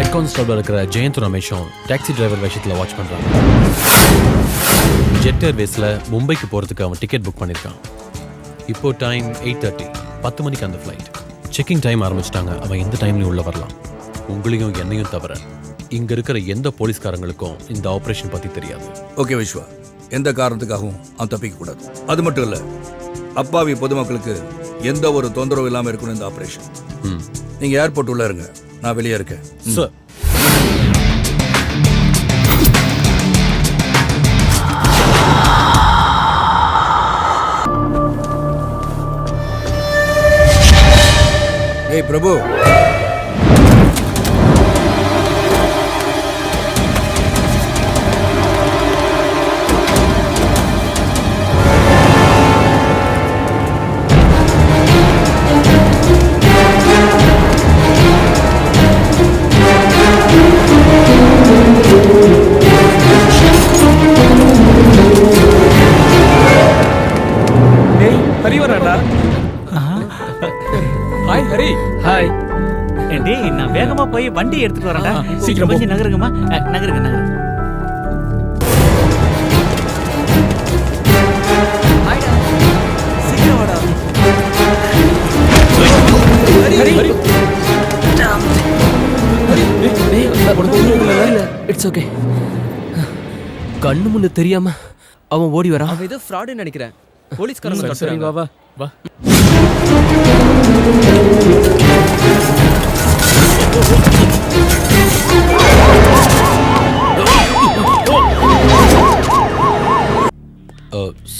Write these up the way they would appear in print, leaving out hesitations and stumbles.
Head constable இருக்கிற Jayant ரமேஷும் taxi driver விஷயத்தில் watch பண்ணுறாங்க. ஜெட் ஏர்வேஸில் மும்பைக்கு போகிறதுக்கு அவன் டிக்கெட் புக் பண்ணியிருக்கான். இப்போ டைம் 8:30, 10 மணிக்கு அந்த ஃப்ளைட். செக்கிங் டைம் ஆரம்பிச்சிட்டாங்க. அவன் எந்த டைம்லையும் உள்ள வரலாம். உங்களையும் என்னையும் தவிர இங்கே இருக்கிற எந்த போலீஸ்காரங்களுக்கும் இந்த ஆப்ரேஷன் பற்றி தெரியாது. ஓகே விஸ்வா, எந்த காரணத்துக்காகவும் அவன் தப்பிக்கக்கூடாது. அது மட்டும் இல்லை, அப்பாவி பொதுமக்களுக்கு எந்த ஒரு தொந்தரவும் இல்லாமல் இருக்கணும் இந்த ஆப்ரேஷன். நீங்கள் ஏர்போர்ட் உள்ள இருங்க, நான் வெளியே இருக்கேன். சார், ஏய் பிரபு, ஹாய் ஹரி. ஹாய். டேய், நான் வேகமா போய் வண்டி எடுத்துட்டு வரேன்டா. சீக்கிரம் கொஞ்சம் நகருங்கம்மா. நகருங்க. ஹாய்டா. சீக்கிரம் வாடா. ஹரி. It's okay. கண்ணு முன்னு தெரியாம அவன் ஓடி வரான். அவன் ஏதோ ஃப்ராடுன்னு நினைக்கிறேன். போலீஸ்காரங்க சரி, வா வா வா.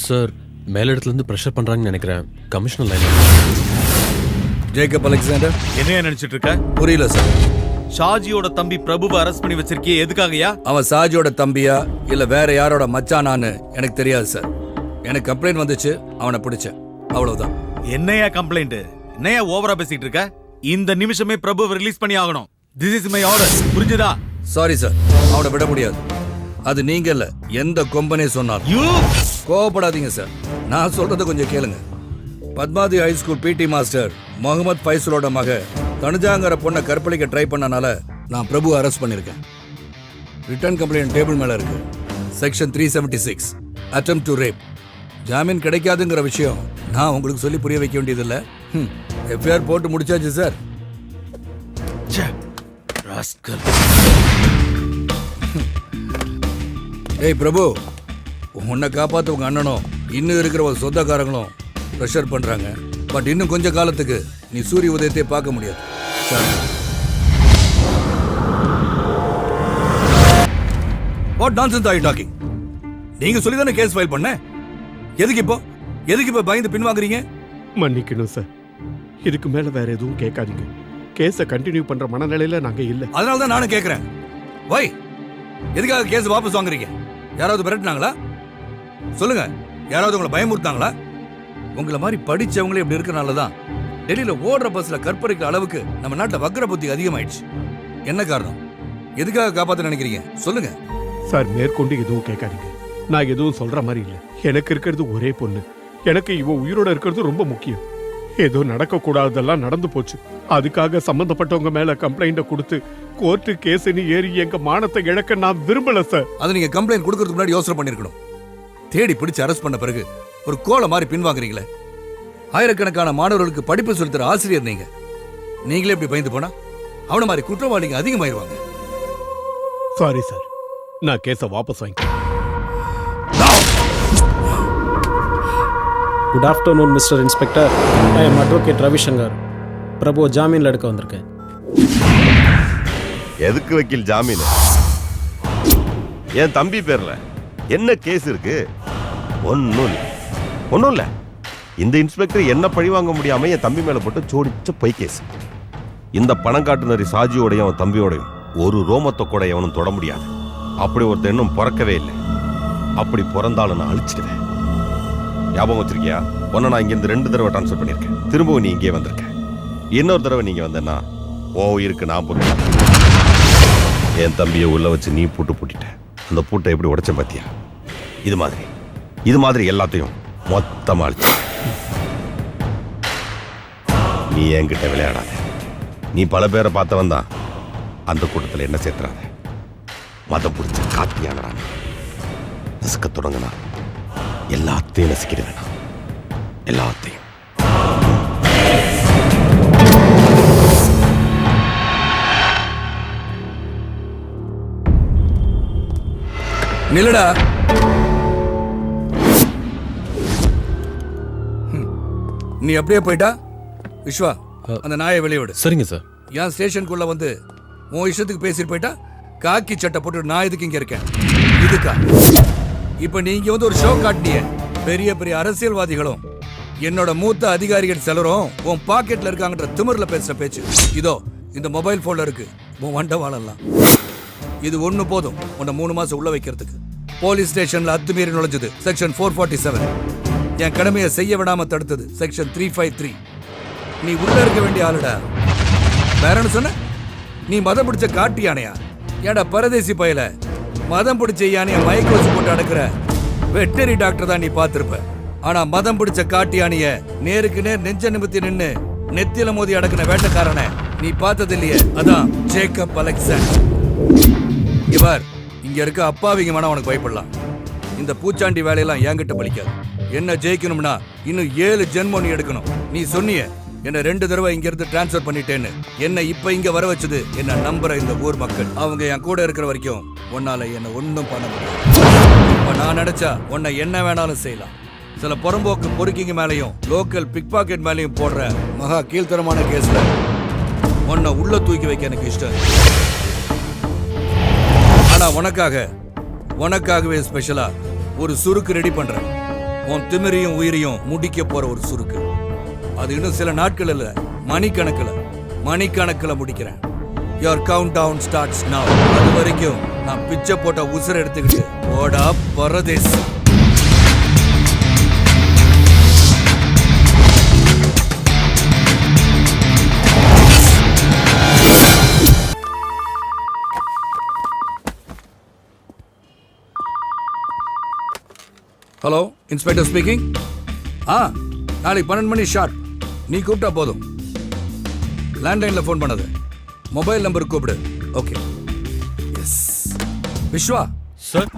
சார், மேலிடத்துலேருந்து ப்ரெஷர் பண்ணுறாங்கன்னு நினைக்கிறேன். Commissioner line. ஜேக்கப் அலெக்சாண்டர், என்னையா நினைச்சிட்டு இருக்க? புரியல சார். ஷாஜியோட தம்பி பிரபுவை அரெஸ்ட் பண்ணி வச்சிருக்கியே, எதுக்காகயா? அவன் ஷாஜியோட தம்பியா இல்லை வேற யாரோட மச்சானான்னு எனக்கு தெரியாது சார். எனக்கு கம்ப்ளைண்ட் வந்துச்சு, அவனை பிடிச்சேன், அவ்வளவுதான். என்னையா கம்ப்ளைண்ட்? என்னையா ஓவரா பேசிட்டு இருக்க? இந்த நிமிஷமே பிரபுவை ரிலீஸ் பண்ணி ஆகணும். திஸ் இஸ் மை ஆர்டர், புரிஞ்சுதா? சாரி சார், அவனை விட முடியாது. அது நீங்க இல்ல, எந்த கொம்பனே சொன்னாலும். யூ கோவப்படாதீங்க சார், நான் சொல்றதை கொஞ்சம் கேளுங்க. Padmavathi high school PT master Mohammed ஃபைசலோட மக தனுஜாங்கிற பொண்ணை கற்பழிக்க ட்ரை பண்ணனால நான் பிரபு அரெஸ்ட் பண்ணியிருக்கேன். ரிட்டர்ன் கம்ப்ளைண்ட் டேபிள் மேல இருக்கு. Section 376 attempt to rape. ஜாமீன் கிடைக்காதுங்கிற விஷயம் நான் உங்களுக்கு சொல்லி புரிய வைக்க வேண்டியதில்லை. எஃப்ஐஆர் போட்டு முடிச்சாச்சு சார். ஏய் பிரபு, உன்னை காப்பாற்ற உங்க அண்ணனும் இன்னும் இருக்கிற ஒரு சொந்தக்காரங்களும் ப்ரெஷர் பண்றாங்க. பட் இன்னும் கொஞ்ச காலத்துக்கு நீ சூரிய உதயத்தை பார்க்க முடியாது. What nonsense are you talking? நீங்க சொல்லி தானே கேஸ் ஃபைல் பண்ண. எதுக்கு இப்போ பயந்து பின்வாங்குறீங்க? மன்னிக்கணும் சார், இதுக்கு மேல வேற எதுவும் கேட்காதீங்க. கேஸை கண்டினியூ பண்ற மனநிலையில நாங்க இல்ல. அதனால தான் நானும் கேட்கிறேன். வை, எதுக்காக கேஸ் வாபஸ் வாங்குறீங்க? யாராவது மிரட்டினாங்களா? சொல்லுங்க, யாராவது உங்களை பயமுறுத்தாங்களா? உங்களை மாதிரி படிச்சவங்களே இப்படி இருக்கனால தான் டெல்லியில ஓடுற பஸ்ல கற்பழிக்கிற அளவுக்கு நம்ம நாட்டில் வக்ர புத்தி அதிகமாயிடுச்சு. என்ன காரணம்? எதுக்காக காப்பாற்ற நினைக்கிறீங்க? சொல்லுங்க சார். மேற்கொண்டு எதுவும் கேட்காதீங்க. நான் எதுவும் சொல்ற மாதிரி இல்லை. எனக்கு இருக்கிறது ஒரே பொண்ணு. எனக்கு இவ உயிரோட இருக்கிறது ரொம்ப முக்கியம். ஏதோ நடக்க கூடாததெல்லாம் நடந்து போச்சு. அதுக்காக சம்பந்தப்பட்டவங்க மேல கம்ப்ளைண்ட கொடுத்து கோர்ட்டு கேஸ்னு ஏறி எங்க மானத்தை இழக்க நான் விரும்பல சார். அதை நீங்க கம்ப்ளைண்ட் கொடுக்கறதுக்கு முன்னாடி யோசனை பண்ணிருக்கணும். தேடி பிடிச்சு அரெஸ்ட் பண்ண பிறகு ஒரு கோலை மாதிரி பின்வாங்குறீங்களே. ஆயிரக்கணக்கான மாணவர்களுக்கு படிப்பு சொல்லித்தர ஆசிரியர் நீங்க. நீங்களே இப்படி பயந்து போனா அவன மாதிரி குற்றவாளிங்க அதிகமாயிருவாங்க. சாரி சார், நான் கேஸை வாபஸ் வாங்கிக்கிறேன். Good afternoon mister inspector. I am advocate Ravishankar. Prabhu ஜாமீனில் எடுக்க வந்திருக்கேன். எதுக்கு வக்கீல் ஜாமீன்? என் தம்பி பேர்ல என்ன கேஸ் இருக்கு? ஒன்றும் இல்லை. இந்த இன்ஸ்பெக்டர் என்ன பழி வாங்க முடியாம என் தம்பி மேல போட்டு சோடிச்ச பொய் கேஸ். இந்த பணம் காட்டுனரி சாஜியோடையும் அவன் தம்பியோடையும் ஒரு ரோமத்தை கூட எவனும் தொட முடியாது. அப்படி ஒருத்தர் இன்னும் பிறக்கவே இல்லை. அப்படி பிறந்தாலும் நான் அழிச்சிடுவேன். ஞாபகம் வச்சிருக்கியா? உன்னை நான் இங்கிருந்து 2 தடவை ட்ரான்ஸ்ஃபர் பண்ணியிருக்கேன். திரும்பவும் நீ இங்கே வந்திருக்க. இன்னொரு தடவை நீங்க வந்தேன்னா ஓ இருக்கு நான் போட்டேன். என் தம்பியை உள்ள வச்சு நீ பூட்டிட்ட. அந்த பூட்டை எப்படி உடைச்ச பாத்தியா? இது மாதிரி எல்லாத்தையும் மொத்தமா அழிச்சு. நீ என்கிட்ட விளையாடாத. நீ பல பேரை பார்த்தவன் தான். அந்த கூட்டத்தில் என்ன சேர்த்துறாங்க. மதம் பிடிச்ச காட்டியானறாங்க. நசுக்க தொடங்கினா எல்லாத்தையும் நசுக்கிடுவேன். எல்லாத்தையும். நில்லடா. நீ அப்படியே போயிட்டா விஸ்வா, அந்த நாயை வெளியே விடு. சரிங்க சார். என் ஸ்டேஷனுக்குள்ள வந்து உன் இஷ்டத்துக்கு பேசிட்டு போயிட்டா காக்கி சட்டை போட்டு நான் இதுக்கு இங்க இருக்கேன். இதுக்கா இப்ப நீங்க வந்து ஒரு ஷோ காட்டினிய. பெரிய பெரிய அரசியல்வாதிகளும் என்னோட மூத்த அதிகாரிகள் சிலரும் உன் பாக்கெட்ல இருக்காங்கன்ற திமிர்ல பேசுற பேச்சு இதோ இந்த மொபைல் போன்ல இருக்கு. உன் வண்டவாளெல்லாம் இது ஒண்ணு போதும் உன்னை 3 மாசம் உள்ள வைக்கிறதுக்கு. போலீஸ் ஸ்டேஷன்ல அத்துமீறி நுழைஞ்சது செக்ஷன் 447. என் கடமையை செய்ய விடாம தடுத்தது செக்ஷன் 353. நீ உள்ள இருக்க வேண்டிய ஆளுடா. வேற என்ன சொன்ன? நீ மதம் பிடிச்ச காட்டு யானையா? ஏடா பரதேசி பயல, மதம் பிடிச்ச யானைய மயக்க வச்சு போட்டு அடக்குற வெட்டரி டாக்டர் தான் நீ பார்த்திருப்ப. ஆனா மதம் பிடிச்ச காட்டு யானைய நேருக்கு நேர் நெஞ்ச நிமித்தி நின்னு நெத்தியில மோதி அடக்குன வேட்டக்காரனை நீ பார்த்தது இல்லையே. அதான் ஜேக்கப் அலெக்சாண்டர். இவர் இங்க இருக்க அப்பாவிங்க வேணா உனக்கு பயப்படலாம். இந்த பூச்சாண்டி வேலையெல்லாம் என்கிட்ட பலிக்காது. என்ன ஜெயிக்கணும்னா இன்னும் 7 ஜென்மம் நீ எடுக்கணும். நீ சொன்னிய என்ன 2 தடவை இங்க இருந்து டிரான்ஸ்ஃபர் பண்ணிட்டேன்னு. என்ன இப்ப இங்க வர வச்சது என்ன நம்புற இந்த ஊர் மக்கள். அவங்க என் கூட இருக்கிற வரைக்கும் உன்னால என்ன ஒன்னும் பண்ண முடியாது. இப்ப நான் நினைச்சா உன்னை என்ன வேணாலும் செய்யலாம். சில புறம்போக்கு பொறுக்கிங்க மேலையும் லோக்கல் பிக் பாக்கெட் மேலையும் போடுற மகா கீழ்த்தரமான கேஸ்ல உன்னை உள்ள தூக்கி வைக்க எனக்கு இஷ்டம். ஆனா உனக்காகவே ஸ்பெஷலா ஒரு சுருக்கு ரெடி பண்றேன். உன் திமிரையும் உயிரையும் முடிக்க போற ஒரு சுருக்கு. அது இன்னும் சில நாட்கள் இல்ல, மணிக்கணக்கில் முடிக்கிறேன். Your countdown starts now. அது வரைக்கும் நான் பிச்சை போட்ட உசுரை எடுத்துக்கிட்டு ஓடா பரதேஸ். Hello, inspector speaking. நாளைக்கு 12 மணி ஷார்ப் நீ கூப்பிட்டா போதும். லேண்ட்லைன்ல ஃபோன் பண்ணது, மொபைல் நம்பர் கூப்பிடு. Okay. Yes. Viswa sir.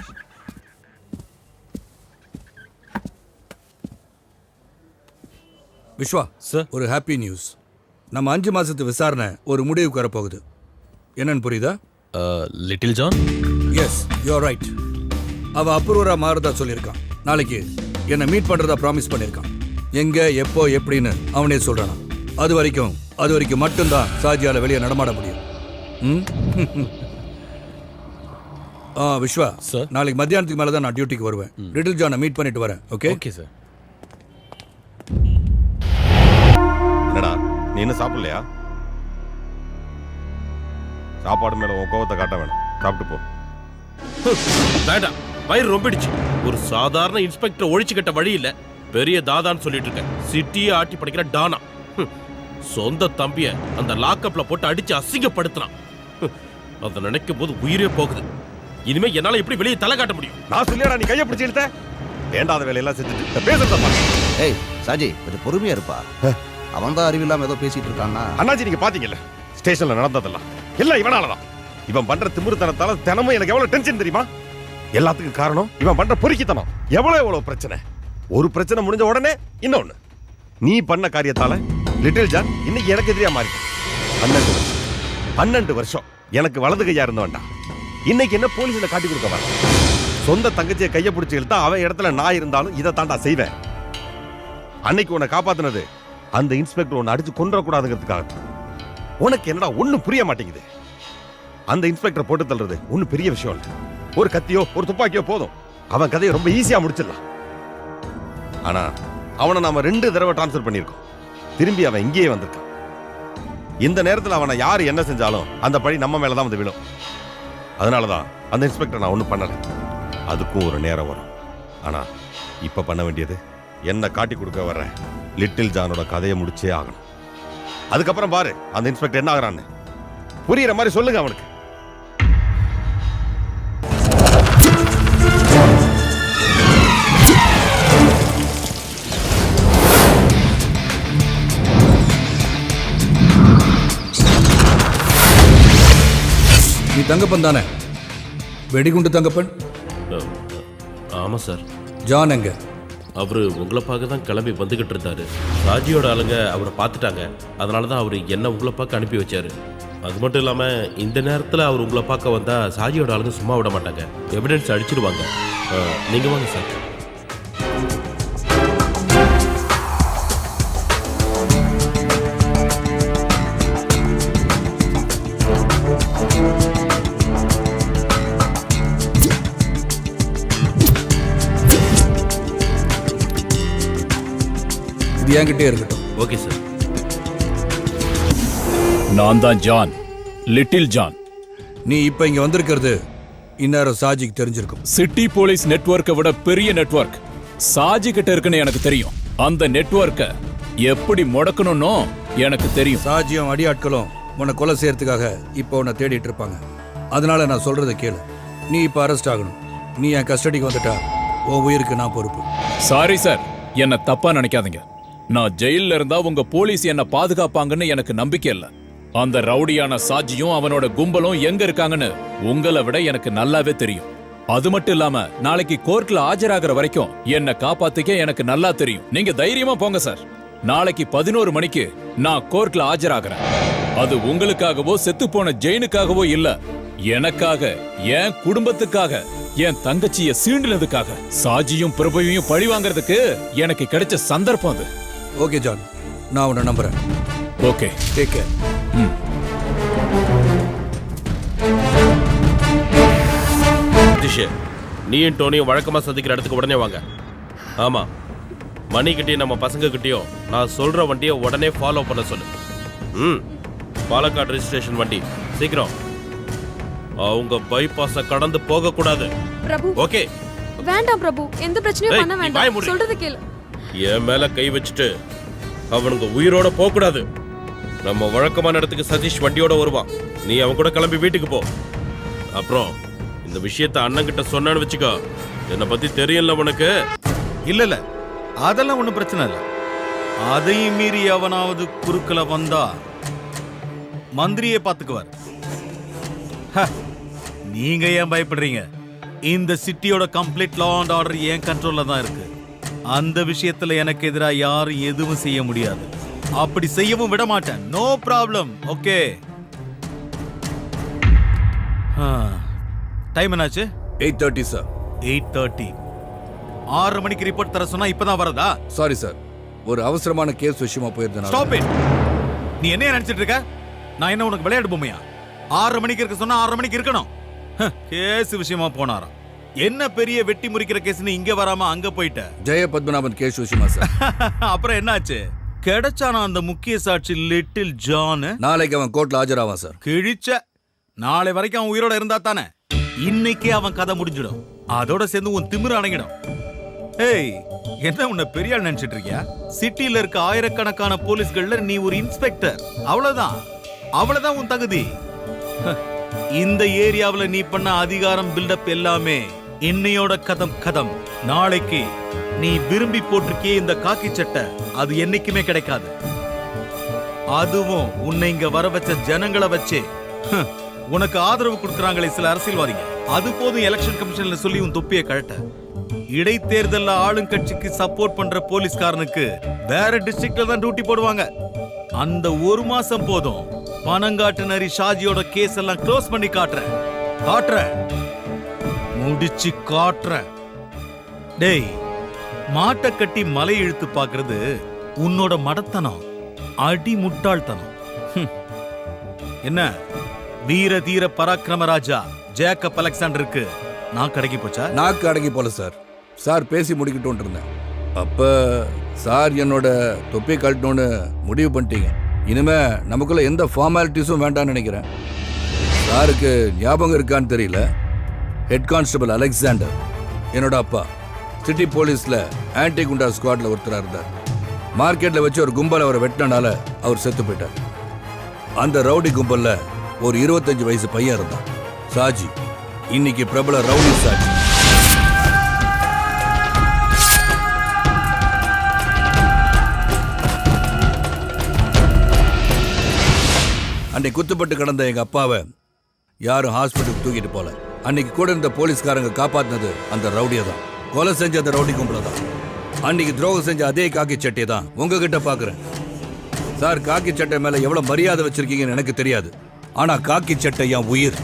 Viswa sir. ஒரு ஹாப்பி நியூஸ். நம்ம 5 மாசத்து விசாரணை ஒரு முடிவுக்கு வரப்போகுது. என்னன்னு புரியுதா? Little John. Yes, you're right. அவ அப்ரூவரா மாறுதா சொல்லியிருக்கான். நாளைக்கு என்னை மீட் பண்றதா ப்ராமிஸ் பண்ணியிருக்கான். எங்க எப்போ எப்படின்னு அவனே சொல்றானா. அது வரைக்கும் மட்டும்தான் சாஜியால வெளியே நடமாட முடியும். விஸ்வா சார். நாளைக்கு மத்தியானத்துக்கு மேல தான் நான் டியூட்டிக்கு வருவேன். லிட்டில் ஜானை மீட் பண்ணிட்டு வரேன். ஓகே? Okay sir. என்னடா நீ என்ன சாப்பிடலையா? சாப்பாடு மேல உன் கோவத்தை காட்ட வேணாம். சாப்பிட்டு போ. வேண்டாம், வயிறு ரொம்பிடுச்சு. ஒரு சாதாரண இன்ஸ்பெக்டர் ஒழிச்சு கட்ட வழி இல்ல, பெரிய தாதான்னு சொல்லிட்டு இருக்க. சிட்டியை ஆட்டி படிக்கிற டானா. சொந்த தம்பிய அந்த லாக்அப்ல போட்டு அடிச்சு அசிங்கப்படுத்தினான். அதை நினைக்கும் போது உயிரே போகுது. இனிமே என்னால எப்படி வெளியே தலை காட்ட முடியும்? நான் சொல்லியாடா நீ கையை பிடிச்சி இழுத்த? வேண்டாத வேலையெல்லாம் செஞ்சுட்டு பேசுறதா? ஏய் சாஜி, கொஞ்சம் பொறுமையா இருப்பா. அவன் தான் அறிவில்லாம ஏதோ பேசிட்டு இருக்கான்னா. அண்ணாஜி, நீங்க பாத்தீங்கல்ல ஸ்டேஷன்ல நடந்ததெல்லாம் எல்லாம் இவனாலதான். இவன் பண்ற திமிருத்தனத்தால தினமும் எனக்கு எவ்வளவு டென்ஷன் தெரியுமா? எல்லாத்துக்கும் காரணம் இவன் பண்ற பொறுக்கித்தனம். எவ்வளவு பிரச்சனை. ஒரு பிரச்சனை முடிஞ்ச உடனே இன்னொன்னு. நீ பண்ண காரியத்தால லிட்டில் ஜான் இன்னைக்கு எனக்கு எதிரியா மாறி 12 வருஷம் எனக்கு வலது கையா இருந்த வேண்டாம். இன்னைக்கு என்ன போலீஸ்ல காட்டி கொடுக்க வர? சொந்த தங்கச்சியை கையை பிடிச்சி இழுத்தா அவன் இடத்துல நான் இருந்தாலும் இதை தாண்டா செய்வேன். அன்னைக்கு உன்னை காப்பாத்தினது அந்த இன்ஸ்பெக்டர் உன்னை அடிச்சு கொன்றக்கூடாதுங்கிறதுக்காக. உனக்கு என்னடா ஒன்னும் புரிய மாட்டேங்குது. அந்த இன்ஸ்பெக்டர் போட்டு தள்ளுறது ஒன்னும் பெரிய விஷயம் இல்லை. ஒரு கத்தியோ ஒரு துப்பாக்கியோ போதும், அவன் கதையை ரொம்ப ஈஸியா முடிச்சிடலாம். ஆனா அவனை நாம 2 தடவை டிரான்ஸ்ஃபர் பண்ணியிருக்கோம். திரும்பி அவன் இங்கேயே வந்திருக்கான். இந்த நேரத்தில் அவனை யாரு என்ன செஞ்சாலும் அந்த பழி நம்ம மேலதான் வந்து விழும். அதனாலதான் அந்த இன்ஸ்பெக்டர் நான் ஒன்றும் பண்ணல. அதுக்கும் ஒரு நேரம் வரும். ஆனா இப்ப பண்ண வேண்டியது என்ன காட்டி கொடுக்க வர்ற லிட்டில் ஜானோட கதையை முடிச்சே ஆகணும். அதுக்கப்புறம் பாரு அந்த இன்ஸ்பெக்டர் என்ன ஆகிறான்னு. புரியுற மாதிரி சொல்லுங்க அவனுக்கு. நீ தங்கப்பன் தானே? வெடிகுண்டு தங்கப்பன். ஆமா சார். ஜான் எங்க? அவரு உங்களை பார்க்க தான் கிளம்பி வந்துகிட்டு இருந்தாரு. ராஜியோட ஆளுங்க அவரை பார்த்துட்டாங்க. அதனால தான் அவர் என்ன உங்களை பார்க்க அனுப்பி வச்சாரு. அது மட்டும் இல்லாமல் இந்த நேரத்தில் அவர் உங்களை பார்க்க வந்தால் சாஜியோட ஆளுங்க சும்மா விட மாட்டாங்க, எவிடன்ஸ் அடிச்சிடுவாங்க. நீங்கள் வாங்க சார். இது என்கிட்டே இருக்கட்டும். Okay sir. நான் தான் ஜான், லிட்டில் ஜான். நீ இப்ப இங்க வந்திருக்கிறது இந்நேரம் சாஜிக்கு தெரிஞ்சிருக்கும். சிட்டி போலீஸ் நெட்வொர்க்கை விட பெரிய நெட்வொர்க் சாஜி கிட்ட இருக்குன்னு எனக்கு தெரியும். அந்த நெட்வொர்க்கை எப்படி முடக்கணும்னோ எனக்கு தெரியும். சாஜியும் அடியாட்களும் உன்னை கொலை செய்யறதுக்காக இப்போ உன்னை தேடிட்டு இருப்பாங்க. அதனால நான் சொல்றதை கேளு. நீ இப்ப அரெஸ்ட் ஆகணும். நீ என் கஸ்டடிக்கு வந்துட்டா உன் உயிருக்கு நான் பொறுப்பு. சாரி சார், என்ன தப்பா நினைக்காதீங்க. நான் ஜெயில்ல இருந்தா உங்க போலீஸ் என்ன பாதுகாப்பாங்கன்னு எனக்கு நம்பிக்கை இல்லை. அந்த ரவுடியான சாஜியும் அவனோட கும்பலும் எங்க இருக்காங்கன்னு உங்களை விட எனக்கு நல்லாவே தெரியும். அது மட்டும் இல்லாம நாளைக்கு கோர்ட்ல ஆஜராகிற வரைக்கும் என்ன காப்பாத்திக்க எனக்கு நல்லா தெரியும். நீங்க தைரியமா போங்க சார். நாளைக்கு 11 மணிக்கு நான் கோர்ட்ல ஆஜராகிறேன். அது உங்களுக்காகவோ செத்து போன ஜெயினுக்காகவோ இல்ல, எனக்காக, என் குடும்பத்துக்காக, என் தங்கச்சிய சீண்டினதுக்காக, சாஜியும் பிரபுவையும் பழி வாங்கறதுக்கு எனக்கு கிடைச்ச சந்தர்ப்பம் அது. ஓகே ஜான், நான் உன்னை நம்புறேன். Okay, take care. நீயும் டோனியும் வழக்கமா சந்திக்கிற இடத்துக்கு உடனே வாங்க. ஆமா, மணிக்கிட்டையும் நம்ம பசங்க கிட்டையும் நான் சொல்ற வண்டியை உடனே ஃபாலோ பண்ண சொல்லு. பாலக்காடு ரெஜிஸ்ட்ரேஷன் வண்டி, சீக்கிரம். அவங்க பைபாஸ கடந்து போக கூடாது. பிரபு, ஓகே? வேண்டாம் பிரபு, எந்த பிரச்சனையும் பண்ண வேண்டாம். சொல்றது கேளு. என் மேல கை வச்சுட்டு அவனுங்க உயிரோட போக கூடாது. நம்ம வழக்கமான இடத்துக்கு சதீஷ் வண்டியோட வருவான். நீ அவன் கூட கிளம்பி வீட்டுக்கு போ. அப்புறம் இந்த விஷயத்த அண்ணன் கிட்ட சொன்னான்னு வச்சுக்கோ, என்னை பத்தி தெரியல உனக்கு. இல்ல அதெல்லாம் ஒண்ணும் பிரச்சனை இல்லை. அதையும் மீறி அவனாவது குறுக்கல வந்தா மந்திரியே பாத்துக்குவார். நீங்க ஏன் பயப்படுறீங்க? இந்த சிட்டியோட கம்ப்ளீட் லா அண்ட் ஆர்டர் என் கண்ட்ரோல்ல தான் இருக்கு. அந்த விஷயத்துல எனக்கு எதிராக யாரும் எதுவும் செய்ய முடியாது. அப்படி செய்யவும் விட மாட்டேன். No problem. ஓகே, டைம் என்னாச்சு? 8:30 சார். 8:30. 6 மணிக்கு ரிப்போர்ட் தர சொன்னா இப்பதான் வரதா? சாரி சார், ஒரு அவசரமான கேஸ் விஷயமா போயிருந்தேன். Stop it. நீ என்ன நினைச்சிட்டு இருக்க? நான் என்ன உனக்கு விளையாடு பொம்மையா? 6 மணிக்கு இருக்க சொன்னா 6 மணிக்கு இருக்கணும். கேஸ் விஷயமா போனாராம். என்ன பெரிய வெட்டி முறிக்கிற கேஸ்னு இங்க வராம அங்க போயிட்ட? ஜெய பத்மநாபன் கேஸ் விஷயமா சார். அப்புறம் என்னாச்சு? கிடைச்சானா அந்த முக்கிய சாட்சி லிட்டில் ஜான்? நாளைக்கு அவன் கோர்ட்ல ஆஜராவான் சார். கிழிச்ச. நாளை வரைக்கும் அவன் உயிரோட இருந்தா தானே இன்னைக்கே அவன் கதை முடிஞ்சிடும். அதோட சேர்ந்து உன் திமிரு அடங்கிடும். ஏய், என்ன உன்னை பெரிய ஆள் நினைச்சிட்டு இருக்கியா? சிட்டில இருக்க ஆயிரக்கணக்கான போலீஸ்கள்ல நீ ஒரு இன்ஸ்பெக்டர். அவ்வளவுதான் உன் தகுதி. இந்த ஏரியாவுல நீ பண்ண அதிகாரம் பில்டப் எல்லாமே இன்னையோட கதம். நாளைக்கு நீ விரும்பி போட்டிருக்கிய இந்த காக்கி சட்டை அது என்னைக்குமே கிடைக்காது. அதுவும் உன்னை இங்க வர வச்ச ஜனங்களை வச்சே உனக்கு ஆதரவு கொடுக்கறாங்களே சில அரசியல்வாதிங்க, அது போதும் எலெக்ஷன் கமிஷன்ல சொல்லி உன் தொப்பியை கழட்ட. இடைத்தேர்தல்ல ஆளுங்கட்சிக்கு சப்போர்ட் பண்ற போலீஸ்காரனுக்கு வேற டிஸ்ட்ரிக்ட்ல தான் டியூட்டி போடுவாங்க. அந்த 1 மாசம் போதும். பனங்காட்டு நரி ஷாஜியோட கேஸ் எல்லாம் க்ளோஸ் பண்ணி காட்டுறேன். முடிச்சு காட்டுறேன். டேய், மாட்டை கட்டி மலை இழுத்து பாக்குறது உன்னோட மடத்தனம், அடி முட்டாள்தனம். என்ன வீர தீர பராக்கிரம ராஜா ஜேக்கப் அலெக்சாண்டருக்கு நான் அடங்கி போச்சா? நாக்கு அடங்கி போல சார். சார் பேசி முடிக்கட்டும் இருந்தேன். அப்ப சார் என்னோட தொப்பி கழட்டணும்னு முடிவு பண்ணிட்டீங்க. இனிமே நமக்குள்ள எந்த ஃபார்மாலிட்டிஸும் வேண்டாம்னு நினைக்கிறேன். சாருக்கு ஞாபகம் இருக்கான்னு தெரியல, ஹெட் கான்ஸ்டபிள் அலெக்சாண்டர் என்னோட அப்பா. சிட்டி போலீஸ்ல ஆன்டி குண்டா ஸ்குவாட்ல ஒருத்தரா இருந்தார். மார்க்கெட்ல வச்சு ஒரு கும்பல் அவரை வெட்டினால அவர் செத்து போயிட்டார். அந்த ரவுடி கும்பல்ல ஒரு 25 வயசு பையன் இருந்தான், சாஜி. இன்னைக்கு பிரபல ரவுடி சாஜி. அன்னை குத்துப்பட்டு கிடந்த எங்க அப்பாவை யாரும் ஹாஸ்பிட்டலுக்கு தூக்கிட்டு போல. அன்னைக்கு கூட இருந்த போலீஸ்காரங்க காப்பாத்தினது அந்த ரவுடியை தான். கொலை செஞ்ச அந்த ரவுடி கும்பல தான். அன்னைக்கு துரோகம் செஞ்ச அதே காக்கி சட்டையை தான் உங்ககிட்ட பாக்குறேன். சார், காக்கி சட்டை மேல எவ்வளவு மரியாதை வச்சிருக்கீங்கன்னு எனக்கு தெரியாது. ஆனா காக்கி சட்டை என் உயிர்,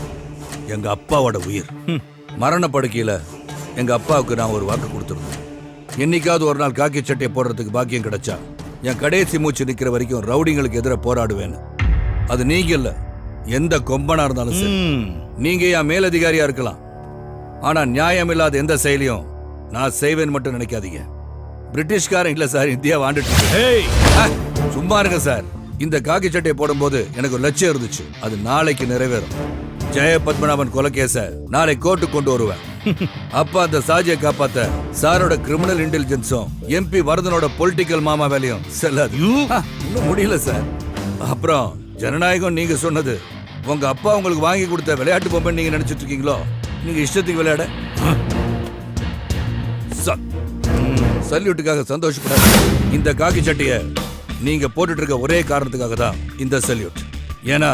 எங்க அப்பாவோட உயிர். மரண படுக்கையில எங்க அப்பாவுக்கு நான் ஒரு வாக்கு கொடுத்துருந்தேன். என்னைக்காவது ஒரு நாள் காக்கி சட்டையை போடுறதுக்கு பாக்கியம் கிடைச்சா என் கடைசி மூச்சு நிக்கிற வரைக்கும் ரவுடிங்களுக்கு எதிராக போராடுவேன்னு. அது நீங்க இல்ல, எந்த கொம்பனா இருந்தாலும் சரி. நீங்க என் மேலதிகாரியா இருக்கலாம், ஆனா நியாயம் இல்லாத எந்த செயலையும் நான் செய்வேன் மட்டும் நினைக்காதீங்க. பிரிட்டிஷ்காரன் இல்ல சார், இந்தியா வாண்டுட்டு. சும்மா இருங்க சார். இந்த காக்கி சட்டையை போடும்போது எனக்கு ஒரு லட்சியம் இருந்துச்சு, அது நாளைக்கு நிறைவேறும். ஜெய பத்மநாபன் கொலை கேஸ நாளை கோர்ட்டு கொண்டு வருவேன். அப்ப அந்த சாஜியை காப்பாத்த சாரோட கிரிமினல் இன்டெலிஜென்ஸும் எம்பி வரதனோட பொலிட்டிக்கல் மாமா வேலையும் செல்லாது. இன்னும் முடியல சார். அப்புறம் ஜனநாயகம் நீங்க சொன்னது உங்க அப்பா உங்களுக்கு வாங்கி கொடுத்த விளையாட்டு பொம்மை நீங்க நினைச்சிட்டு இருக்கீங்களோ? நீங்க இஷ்டத்துக்கு விளையாட. சல்யூட்டுக்காக சந்தோஷப்படாது. இந்த காக்கி சட்டைய நீங்க போட்டுட்டு இருக்க ஒரே காரணத்துக்காக தான் இந்த சல்யூட். ஏன்னா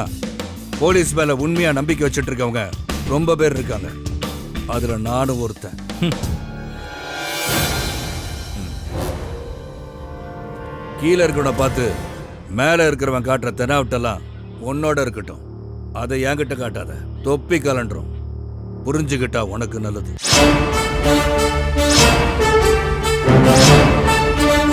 போலீஸ் மேல உண்மையா நம்பிக்கை வச்சுட்டு இருக்கவங்க ரொம்ப பேர் இருக்காங்க, அதுல நானும் ஒருத்தன். கீழே இருக்கிறவனை பார்த்து மேல இருக்கிறவன் காட்டுற தெனாவட்டெல்லாம் உன்னோட இருக்கட்டும், அதை என்கிட்ட காட்டாத. தொப்பி கலண்டுரும். புரிஞ்சுக்கிட்டா உனக்கு நல்லது.